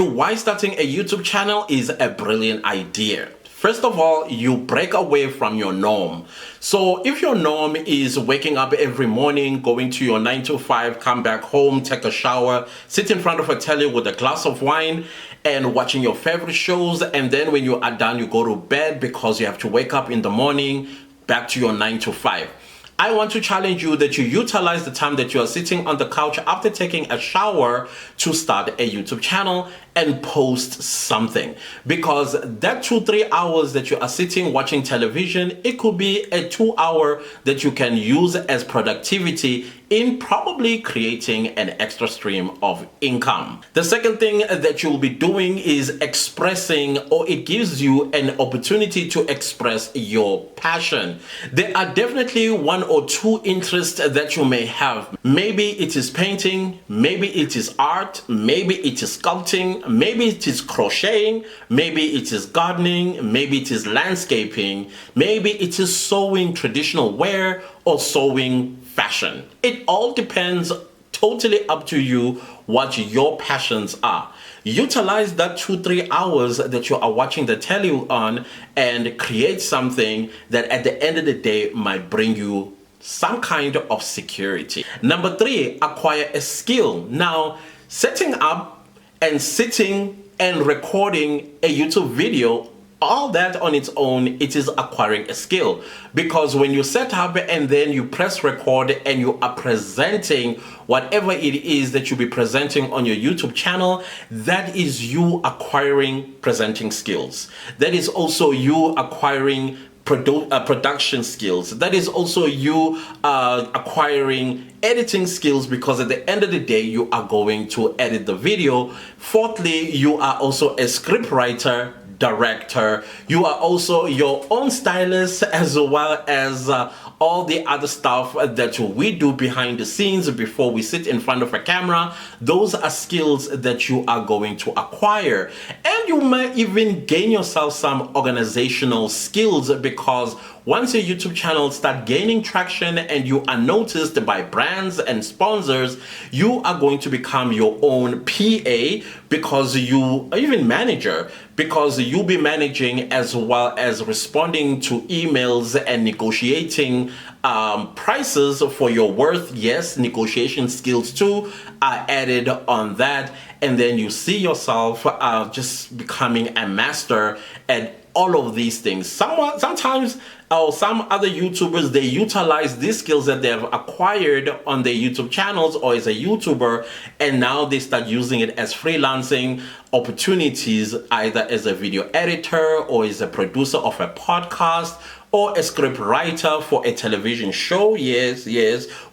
Why starting a YouTube channel is a brilliant idea. First of all, you break away from your norm. So if your norm is waking up every morning, going to your 9 to 5, come back home, take a shower, sit in front of a telly with a glass of wine and watching your favorite shows, and then when you are done, you go to bed because you have to wake up in the morning, back to your 9 to 5. I want to challenge you that you utilize the time that you are sitting on the couch after taking a shower to start a YouTube channel and post something, because that 2-3 hours that you are sitting watching television, it could be a 2 hour that you can use as productivity in probably creating an extra stream of income. The second thing that you'll be doing is expressing, or it gives you an opportunity to express your passion. There are definitely 1 or 2 interests that you may have. Maybe it is painting, maybe it is art, maybe it is sculpting, maybe it is crocheting, maybe it is gardening, maybe it is landscaping, maybe it is sewing traditional wear or sewing fashion. It all depends, totally up to you what your passions are. Utilize that 2-3 hours that you are watching the telly on and create something that at the end of the day might bring you some kind of security. Number 3, acquire a skill. Now, setting up and sitting and recording a YouTube video, all that on its own, it is acquiring a skill, because when you set up and then you press record and you are presenting whatever it is that you'll be presenting on your YouTube channel, that is you acquiring presenting skills. That is also you acquiring production skills. That is also you acquiring editing skills, because at the end of the day you are going to edit the video. Fourthly, you are also a script writer, director. You are also your own stylist, as well as all the other stuff that we do behind the scenes before we sit in front of a camera. Those are skills that you are going to acquire, and you might even gain yourself some organizational skills, because once your YouTube channel start gaining traction and you are noticed by brands and sponsors, you are going to become your own PA, because you are even manager, because you'll be managing as well as responding to emails and negotiating prices for your worth. Yes, negotiation skills too are added on that, and then you see yourself just becoming a master at all of these things. Sometimes some other YouTubers, they utilize these skills that they have acquired on their YouTube channels or as a YouTuber, and now they start using it as freelancing opportunities, either as a video editor or as a producer of a podcast or a script writer for a television show. Yes,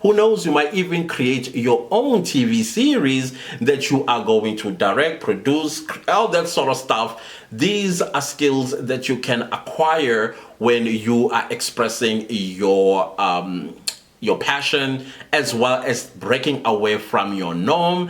who knows, you might even create your own TV series that you are going to direct, produce, all that sort of stuff. These are skills that you can acquire when you are expressing your passion, as well as breaking away from your norm.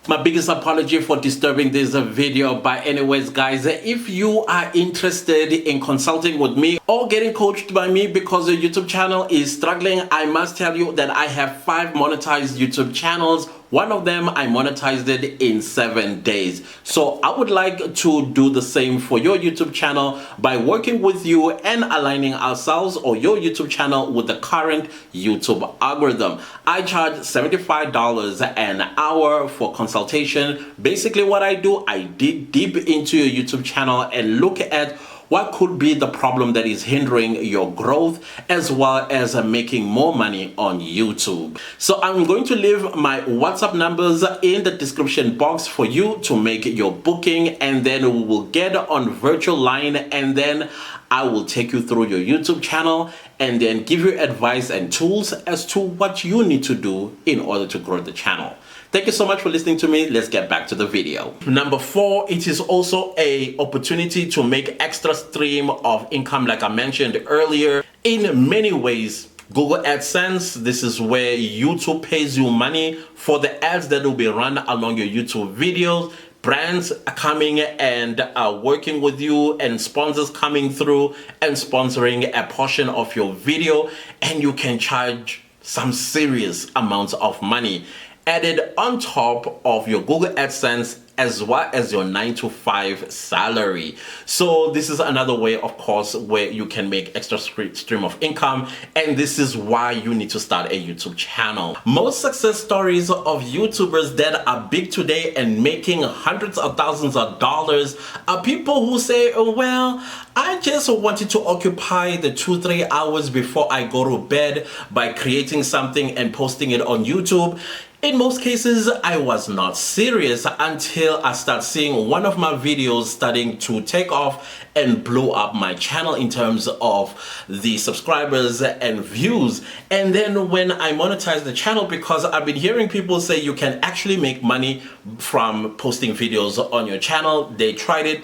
My biggest apology for disturbing this video, but anyways guys, if you are interested in consulting with me or getting coached by me because your YouTube channel is struggling, I must tell you that I have 5 monetized YouTube channels. One of them I monetized it in 7 days. So I would like to do the same for your YouTube channel by working with you and aligning ourselves or your YouTube channel with the current YouTube algorithm. I charge $75 an hour for consultation. Basically what I do, I dig deep into your YouTube channel and look at what could be the problem that is hindering your growth, as well as making more money on YouTube. So I'm going to leave my WhatsApp numbers in the description box for you to make your booking, and then we will get on virtual line, and then I will take you through your YouTube channel and then give you advice and tools as to what you need to do in order to grow the channel. Thank you so much for listening to me. Let's get back to the video. Number 4, it is also an opportunity to make extra stream of income, like I mentioned earlier, in many ways. Google AdSense, this is where YouTube pays you money for the ads that will be run along your YouTube videos. Brands are coming and working with you, and sponsors coming through and sponsoring a portion of your video, and you can charge some serious amounts of money added on top of your Google AdSense as well as your 9 to 5 salary. So this is another way, of course, where you can make extra stream of income, and this is why you need to start a YouTube channel. Most success stories of YouTubers that are big today and making hundreds of thousands of dollars are people who say, oh, well, I just wanted to occupy the 2-3 hours before I go to bed by creating something and posting it on YouTube. In most cases, I was not serious until I start seeing one of my videos starting to take off and blow up my channel in terms of the subscribers and views. And then when I monetize the channel, because I've been hearing people say you can actually make money from posting videos on your channel, they tried it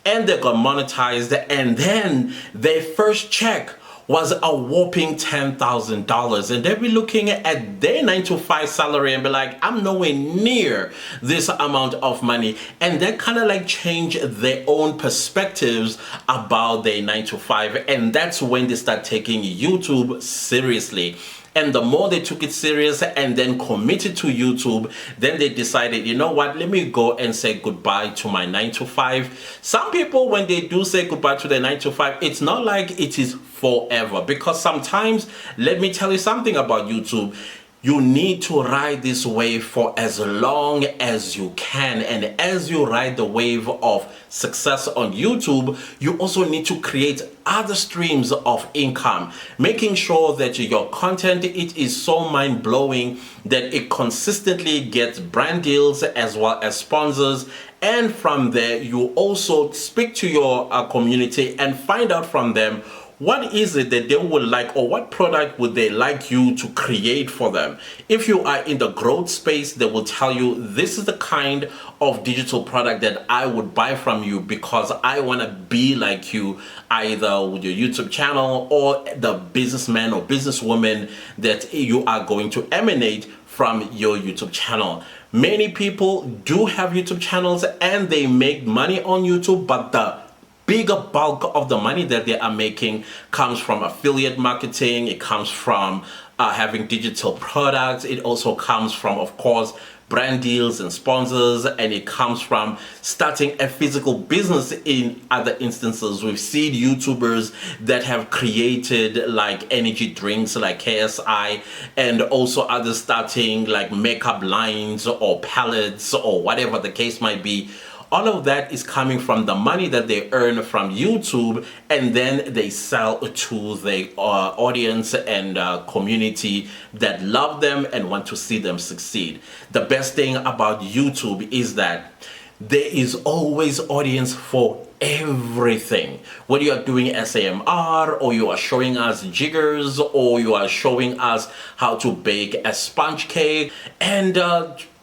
and they got monetized, and then their first check was a whopping $10,000, and they'll be looking at their 9 to 5 salary and be like, I'm nowhere near this amount of money. And that kind of like change their own perspectives about their 9 to 5, and that's when they start taking YouTube seriously. And the more they took it serious and then committed to YouTube, then they decided, you know what, let me go and say goodbye to my 9 to 5. Some people, when they do say goodbye to their 9 to 5, it's not like it is forever, because sometimes, let me tell you something about YouTube. You need to ride this wave for as long as you can. And as you ride the wave of success on YouTube, you also need to create other streams of income, making sure that your content, it is so mind-blowing that it consistently gets brand deals as well as sponsors. And from there, you also speak to your community and find out from them what is it that they would like, or what product would they like you to create for them. If you are in the growth space, they will tell you, this is the kind of digital product that I would buy from you because I want to be like you, either with your YouTube channel or the businessman or businesswoman that you are going to emanate from your YouTube channel. Many people do have YouTube channels and they make money on YouTube, but the bigger bulk of the money that they are making comes from affiliate marketing. It comes from having digital products. It also comes from, of course, brand deals and sponsors, and it comes from starting a physical business. In other instances, we've seen YouTubers that have created like energy drinks like KSI, and also others starting like makeup lines or palettes or whatever the case might be. All of that is coming from the money that they earn from YouTube, and then they sell to the audience and community that love them and want to see them succeed. The best thing about YouTube is that there is always audience for everything. Whether you are doing SAMR, or you are showing us jiggers, or you are showing us how to bake a sponge cake, and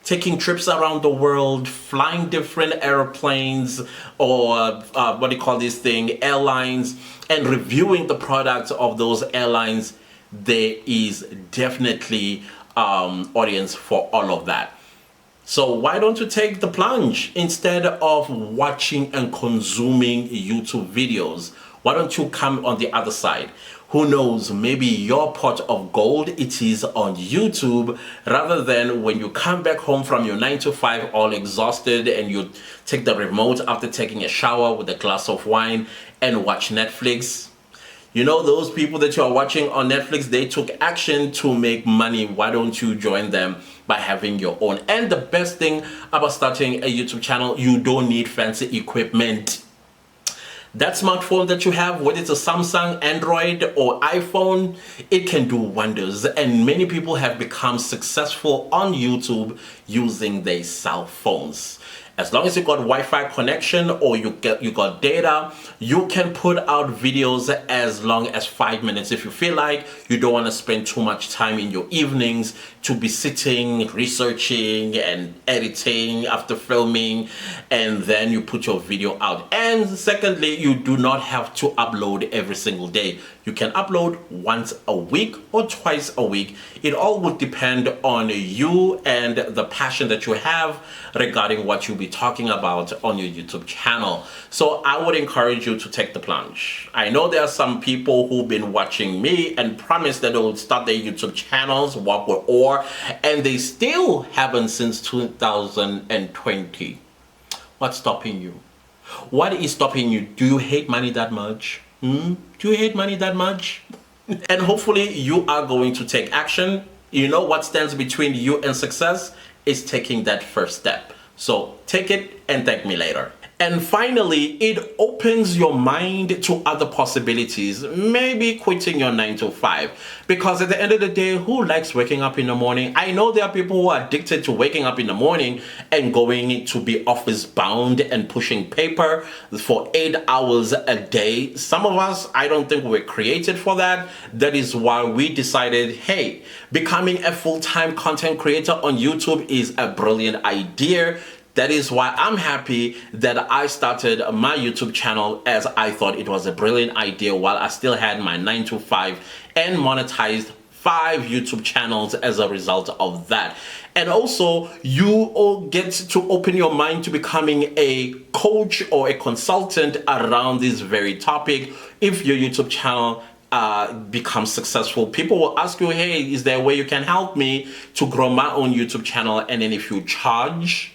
taking trips around the world, flying different airplanes, or what do you call this thing, airlines, and reviewing the products of those airlines, there is definitely audience for all of that. So why don't you take the plunge? Instead of watching and consuming YouTube videos, why don't you come on the other side? Who knows, maybe your pot of gold, it is on YouTube, rather than when you come back home from your 9 to 5 all exhausted and you take the remote after taking a shower with a glass of wine and watch Netflix. You know, those people that you are watching on Netflix, they took action to make money. Why don't you join them by having your own? And the best thing about starting a YouTube channel, you don't need fancy equipment. That smartphone that you have, whether it's a Samsung, Android, or iPhone, it can do wonders. And many people have become successful on YouTube using their cell phones. As long as you got Wi-Fi connection or you got data, you can put out videos as long as 5 minutes. If you feel like you don't want to spend too much time in your evenings to be sitting, researching and editing after filming, and then you put your video out. And secondly, you do not have to upload every single day. You can upload once a week or twice a week. It all would depend on you and the passion that you have regarding what you'll be talking about on your YouTube channel. So I would encourage you to take the plunge. I know there are some people who've been watching me and promised that they would start their YouTube channels, walk with or, and they still haven't since 2020. What's stopping you? What is stopping you? Do you hate money that much? Do you hate money that much? And hopefully you are going to take action. You know what stands between you and success is taking that first step. So take it and thank me later. And finally, it opens your mind to other possibilities, maybe quitting your 9 to 5. Because at the end of the day, who likes waking up in the morning? I know there are people who are addicted to waking up in the morning and going to be office bound and pushing paper for 8 hours a day. Some of us, I don't think we're created for that. That is why we decided, hey, becoming a full-time content creator on YouTube is a brilliant idea. That is why I'm happy that I started my YouTube channel, as I thought it was a brilliant idea while I still had my 9 to 5 and monetized 5 YouTube channels as a result of that. And also, you all get to open your mind to becoming a coach or a consultant around this very topic. If your YouTube channel becomes successful, people will ask you, hey, is there a way you can help me to grow my own YouTube channel? And then if you charge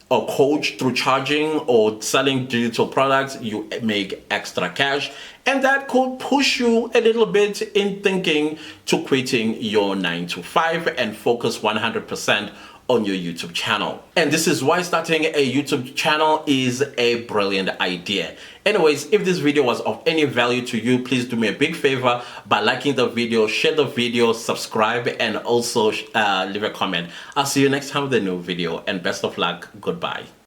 or coach through charging or selling digital products, you make extra cash, and that could push you a little bit in thinking to quitting your 9 to 5 and focus 100% on your YouTube channel. And this is why starting a YouTube channel is a brilliant idea. Anyways, if this video was of any value to you, please do me a big favor by liking the video, share the video, subscribe, and also leave a comment. I'll see you next time with a new video, and best of luck. Goodbye.